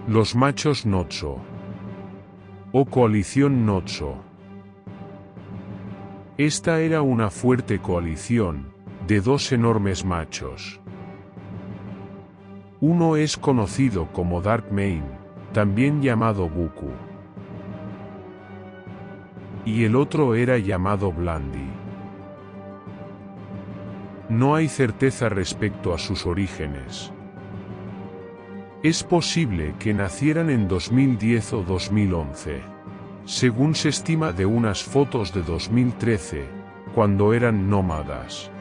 Los machos Notso. O coalición Notso. Esta era una fuerte coalición, de dos enormes machos. Uno es conocido como Dark Mane, también llamado Buku. Y el otro era llamado Blandy. No hay certeza respecto a sus orígenes. Es posible que nacieran en 2010 o 2011, según se estima de unas fotos de 2013, cuando eran nómadas.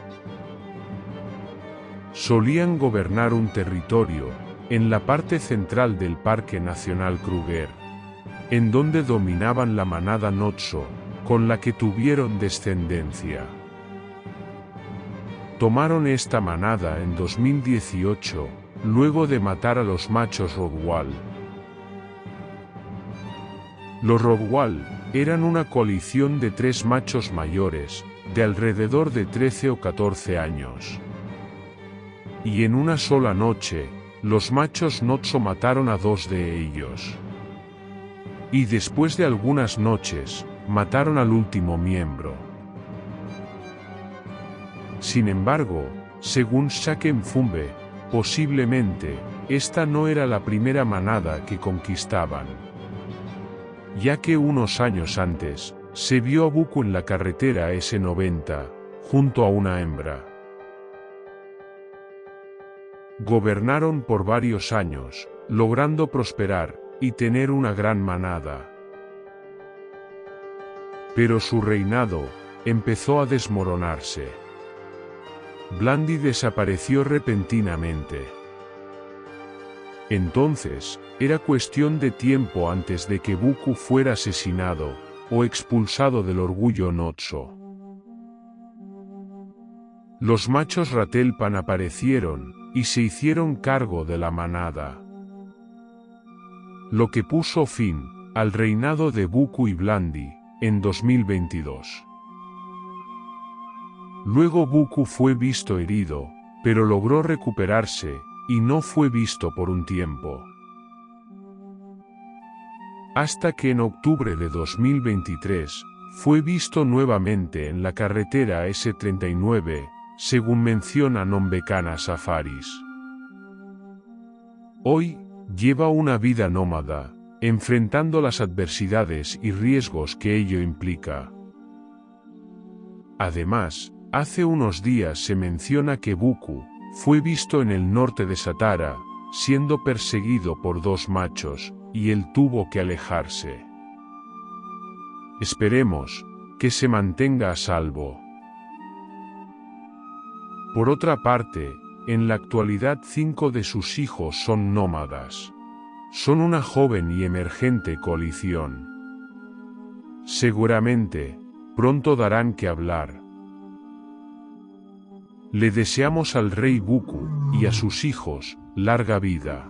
Solían gobernar un territorio, en la parte central del Parque Nacional Kruger, en donde dominaban la manada Notso, con la que tuvieron descendencia. Tomaron esta manada en 2018, luego de matar a los machos Rorqual. Los Rorqual eran una coalición de 3 machos mayores, de alrededor de 13 o 14 años. Y en una sola noche, los machos Notso mataron a 2 de ellos. Y después de algunas noches, mataron al último miembro. Sin embargo, según Shake Mfumbe, posiblemente, esta no era la primera manada que conquistaban, ya que unos años antes, se vio a Buku en la carretera S90, junto a una hembra. Gobernaron por varios años, logrando prosperar, y tener una gran manada. Pero su reinado, empezó a desmoronarse. Blandy desapareció repentinamente. Entonces, era cuestión de tiempo antes de que Buku fuera asesinado, o expulsado del orgullo Notso. Los machos Ratelpan aparecieron, y se hicieron cargo de la manada. Lo que puso fin, al reinado de Buku y Blandy, en 2022. Luego Buku fue visto herido, pero logró recuperarse, y no fue visto por un tiempo. Hasta que en octubre de 2023, fue visto nuevamente en la carretera S39, según menciona Nombekana Safaris. Hoy, lleva una vida nómada, enfrentando las adversidades y riesgos que ello implica. Además, hace unos días se menciona que Buku fue visto en el norte de Satara, siendo perseguido por 2 machos, y él tuvo que alejarse. Esperemos que se mantenga a salvo. Por otra parte, en la actualidad 5 de sus hijos son nómadas. Son una joven y emergente coalición. Seguramente, pronto darán que hablar. Le deseamos al rey Buku, y a sus hijos, larga vida.